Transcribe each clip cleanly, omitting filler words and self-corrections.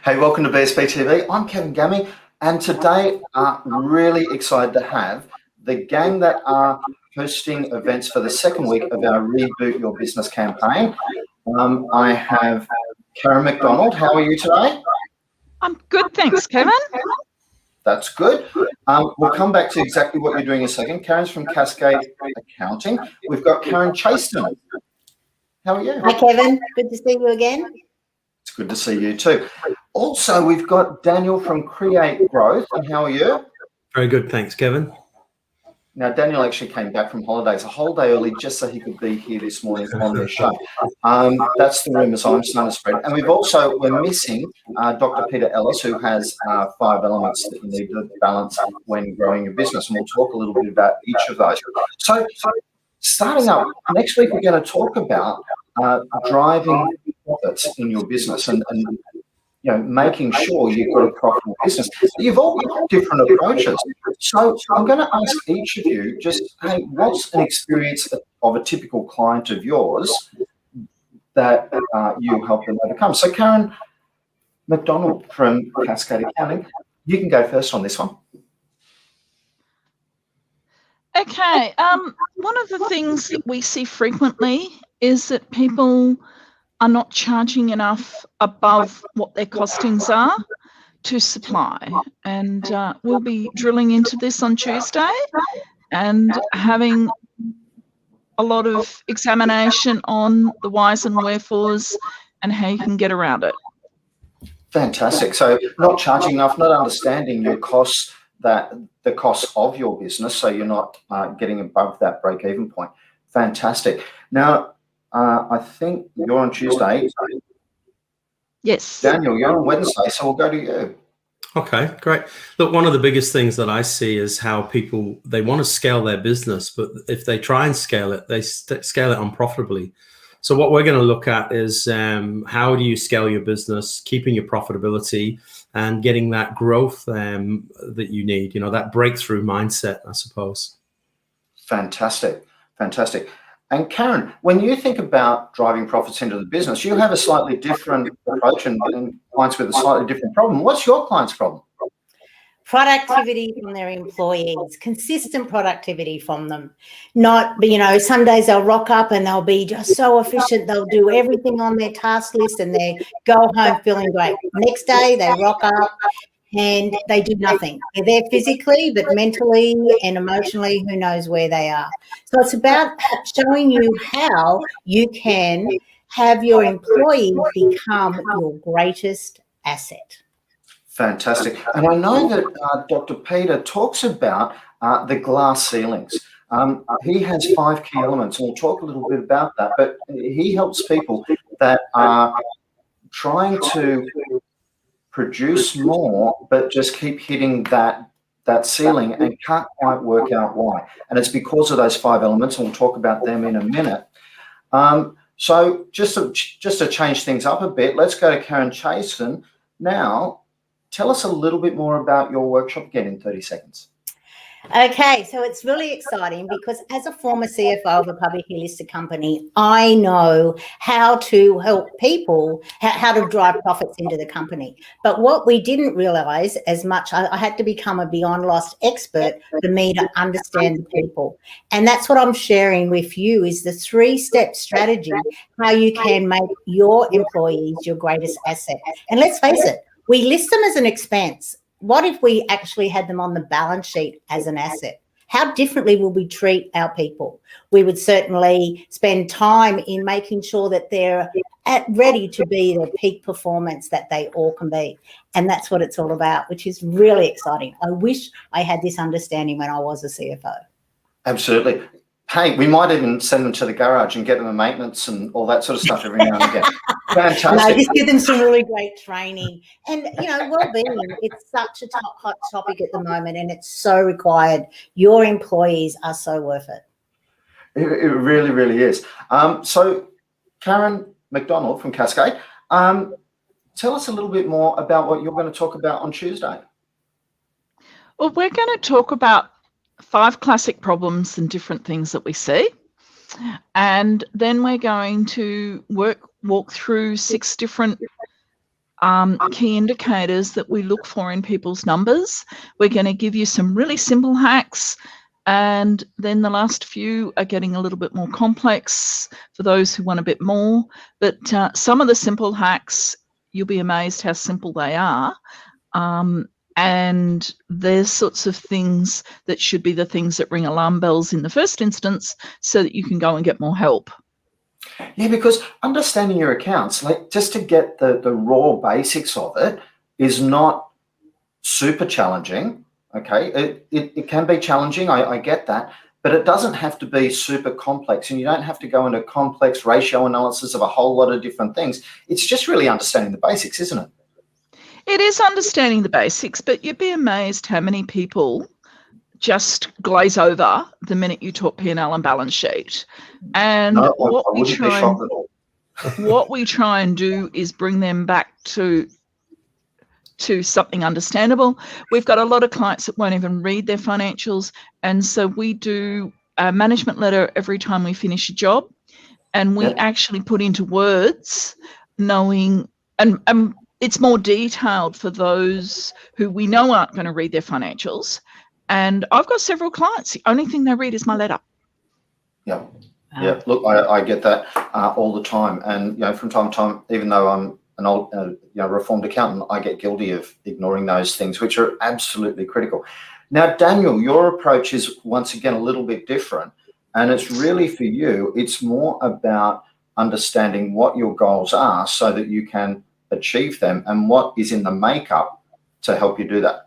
Hey, welcome to BSB TV. I'm Kevin Gammy, and today really excited to have the gang that are hosting events for the second week of our Reboot Your Business campaign. I have Karen McDonald. How are you today? I'm good, thanks, Kevin. That's good. We'll come back to exactly what you're doing in a second. Karen's from Cascade Accounting. We've got Karen Chaston. How are you? Hi, Kevin. Good to see you again. It's good to see you too. Also, we've got Daniel from Create Growth. And how are you? Very good, thanks, Kevin. Now, Daniel actually came back from holidays a whole day early just so he could be here this morning on the show. That's the rumours I'm starting to spread. And we're missing Dr. Peter Ellis, who has 5 elements that you need to balance when growing your business. And we'll talk a little bit about each of those. So starting up, next week we're going to talk about driving profits in your business and making sure you've got a profitable business. You've all got different approaches. So I'm going to ask each of you just, hey, what's an experience of a typical client of yours that you help them overcome? So Karen McDonald from Cascade Accounting, you can go first on this one. Okay, one of the things that we see frequently is that people are not charging enough above what their costings are to supply. And we'll be drilling into this on Tuesday and having a lot of examination on the whys and wherefores and how you can get around it. Fantastic. So not charging enough, not understanding your costs, the costs of your business, so you're not getting above that break-even point. Fantastic. Now, I think you're on Tuesday. Yes. Daniel, you're on Wednesday, so we'll go to you. Okay, great. Look, one of the biggest things that I see is how people, they want to scale their business, but if they try and scale it, they scale it unprofitably. So what we're going to look at is how do you scale your business, keeping your profitability and getting that growth that you need, that breakthrough mindset, I suppose. Fantastic. Fantastic. And Karen, when you think about driving profits into the business, you have a slightly different approach and clients with a slightly different problem. What's your client's problem? Productivity from their employees, consistent productivity from them. Not, some days they'll rock up and they'll be just so efficient. They'll do everything on their task list and they go home feeling great. Next day they rock up and they do nothing. They're there physically, but mentally and emotionally, who knows where they are. So it's about showing you how you can have your employees become your greatest asset. Fantastic. And I know that Dr. Peter talks about the glass ceilings. He has 5 key elements, and we'll talk a little bit about that, but he helps people that are trying to produce more, but just keep hitting that ceiling and can't quite work out why. And it's because of those 5 elements, and we'll talk about them in a minute. So just to change things up a bit, let's go to Karen Chaston. Now, tell us a little bit more about your workshop again in 30 seconds. Okay, so it's really exciting because as a former CFO of a publicly listed company, I know how to help people, how to drive profits into the company. But what we didn't realize as much, I had to become a Beyond Lost expert for me to understand the people. And that's what I'm sharing with you is the 3-step strategy, how you can make your employees your greatest asset. And let's face it, we list them as an expense. What if we actually had them on the balance sheet as an asset? How differently will we treat our people? We would certainly spend time in making sure that they're ready to be the peak performance that they all can be. And that's what it's all about, which is really exciting. I wish I had this understanding when I was a CFO. Absolutely. Hey, we might even send them to the garage and get them a maintenance and all that sort of stuff every now and again. Fantastic. No, just give them some really great training. And, well-being, it's such a hot topic at the moment and it's so required. Your employees are so worth it. It really, really is. So, Karen McDonald from Cascade, tell us a little bit more about what you're going to talk about on Tuesday. Well, we're going to talk about 5 classic problems and different things that we see. And then we're going to walk through 6 different key indicators that we look for in people's numbers. We're going to give you some really simple hacks, and then the last few are getting a little bit more complex for those who want a bit more. But some of the simple hacks, you'll be amazed how simple they are. And there's sorts of things that should be the things that ring alarm bells in the first instance so that you can go and get more help. Yeah, because understanding your accounts, like just to get the raw basics of it, is not super challenging. Okay, it can be challenging, I get that, but it doesn't have to be super complex, and you don't have to go into complex ratio analysis of a whole lot of different things. It's just really understanding the basics, isn't it? It is understanding the basics, but you'd be amazed how many people just glaze over the minute you talk P&L and balance sheet. And No, I what we wouldn't be try shocked at all. what we try and do is bring them back to something understandable. We've got a lot of clients that won't even read their financials, and so we do a management letter every time we finish a job, and we actually put into words knowing, and it's more detailed for those who we know aren't going to read their financials. And I've got several clients, the only thing they read is my letter. Yeah. Yeah, look, I get that all the time, and from time to time, even though I'm an old, reformed accountant, I get guilty of ignoring those things, which are absolutely critical. Now, Daniel, your approach is once again a little bit different, and it's really for you. It's more about understanding what your goals are so that you can achieve them, and what is in the makeup to help you do that.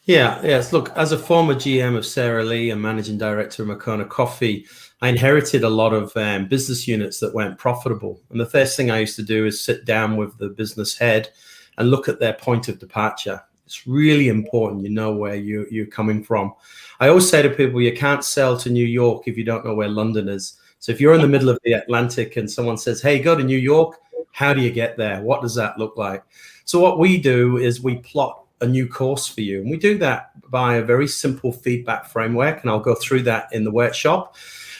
Yeah, yes. Look, as a former GM of Sara Lee and managing director of Moccona Coffee, I inherited a lot of business units that weren't profitable. And the first thing I used to do is sit down with the business head and look at their point of departure. It's really important you know where you're coming from. I always say to people, you can't sell to New York if you don't know where London is. So if you're in the middle of the Atlantic and someone says, hey, go to New York, how do you get there? What does that look like? So what we do is we plot a new course for you. And we do that by a very simple feedback framework. And I'll go through that in the workshop.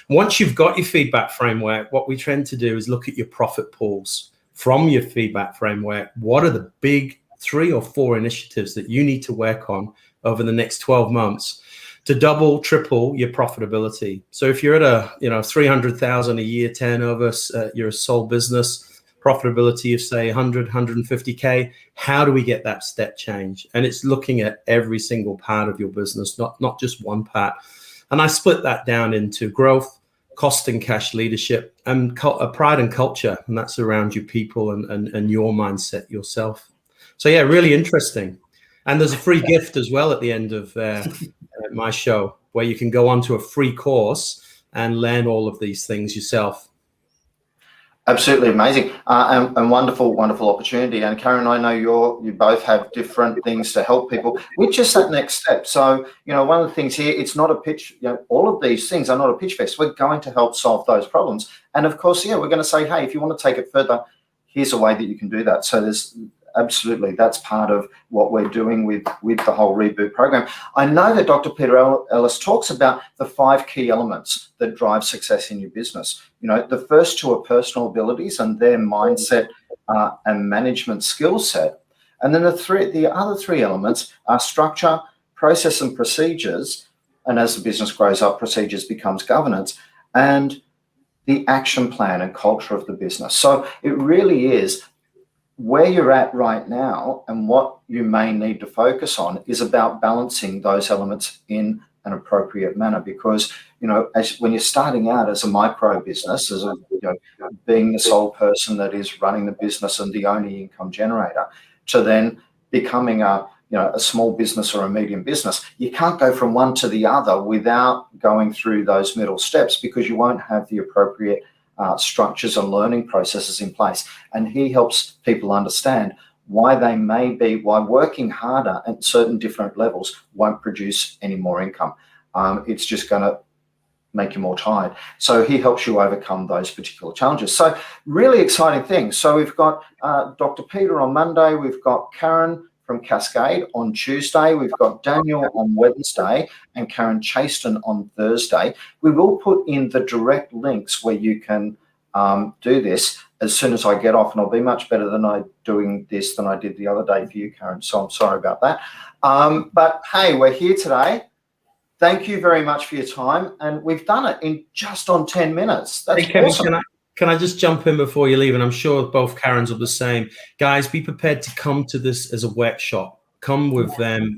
Once you've got your feedback framework, what we tend to do is look at your profit pools from your feedback framework. What are the big 3 or 4 initiatives that you need to work on over the next 12 months to double, triple your profitability? So if you're at a 300,000 a year turnover, you're a sole business, profitability of say 100, 150K, how do we get that step change? And it's looking at every single part of your business, not just one part. And I split that down into growth, cost and cash leadership, and pride and culture. And that's around your people and your mindset yourself. So yeah, really interesting. And there's a free gift as well at the end of my show, where you can go on to a free course and learn all of these things yourself. Absolutely amazing and wonderful, wonderful opportunity. And Karen, I know you both have different things to help people with just that next step. So, one of the things here, it's not a pitch, all of these things are not a pitch fest. We're going to help solve those problems. And of course, we're going to say, hey, if you want to take it further, here's a way that you can do that. So absolutely, that's part of what we're doing with the whole Reboot program. I know that Dr. Peter Ellis talks about the 5 key elements that drive success in your business. The first 2 are personal abilities and their mindset and management skill set. And then the other 3 elements are structure, process and procedures. And as the business grows up, procedures becomes governance, and the action plan and culture of the business. So it really is where you're at right now, and what you may need to focus on is about balancing those elements in an appropriate manner. Because when you're starting out as a micro business, as being the sole person that is running the business and the only income generator, to then becoming a small business or a medium business, you can't go from one to the other without going through those middle steps, because you won't have the appropriate structures and learning processes in place. And he helps people understand why working harder at certain different levels won't produce any more income. It's just going to make you more tired. So he helps you overcome those particular challenges. So really exciting things. So we've got Dr. Peter on Monday, we've got Karen from Cascade on Tuesday, we've got Daniel on Wednesday, and Karen Chaston on Thursday. We will put in the direct links where you can do this as soon as I get off, and I'll be much better than doing this than I did the other day for you, Karen. So I'm sorry about that. But hey, we're here today. Thank you very much for your time, and we've done it in just on 10 minutes. That's Hey, Kevin, awesome. can I just jump in before you leave? And I'm sure both Karens are the same. Guys, be prepared to come to this as a workshop. Come with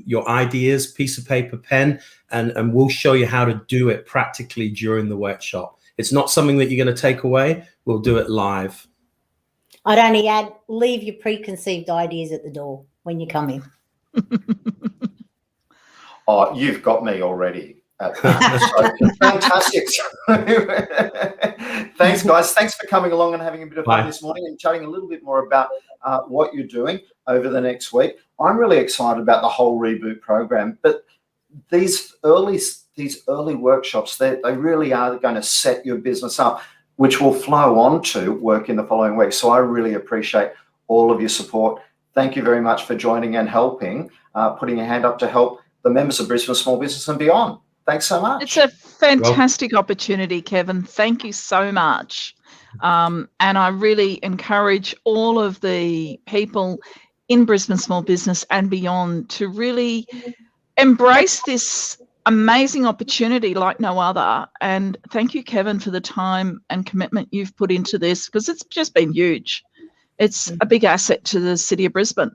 your ideas, piece of paper, pen, and we'll show you how to do it practically during the workshop. It's not something that you're going to take away. We'll do it live. I'd only add, leave your preconceived ideas at the door when you come in. Oh, you've got me already. So, fantastic. Thanks, guys. Thanks for coming along and having a bit of fun this morning and chatting a little bit more about what you're doing over the next week. I'm really excited about the whole Reboot program, but these early workshops, they really are going to set your business up, which will flow on to work in the following week. So I really appreciate all of your support. Thank you very much for joining and helping, putting your hand up to help the members of Brisbane Small Business and beyond. Thanks so much. It's a fantastic opportunity, Kevin. Thank you so much. And I really encourage all of the people in Brisbane Small Business and beyond to really embrace this amazing opportunity like no other. And thank you, Kevin, for the time and commitment you've put into this, because it's just been huge. It's a big asset to the city of Brisbane.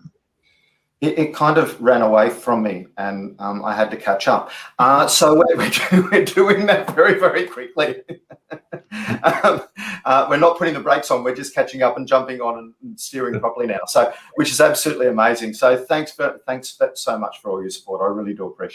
It kind of ran away from me, and I had to catch up. So we're doing that very, very quickly. We're not putting the brakes on. We're just catching up and jumping on and steering properly now. So, which is absolutely amazing. So thanks so much for all your support. I really do appreciate it.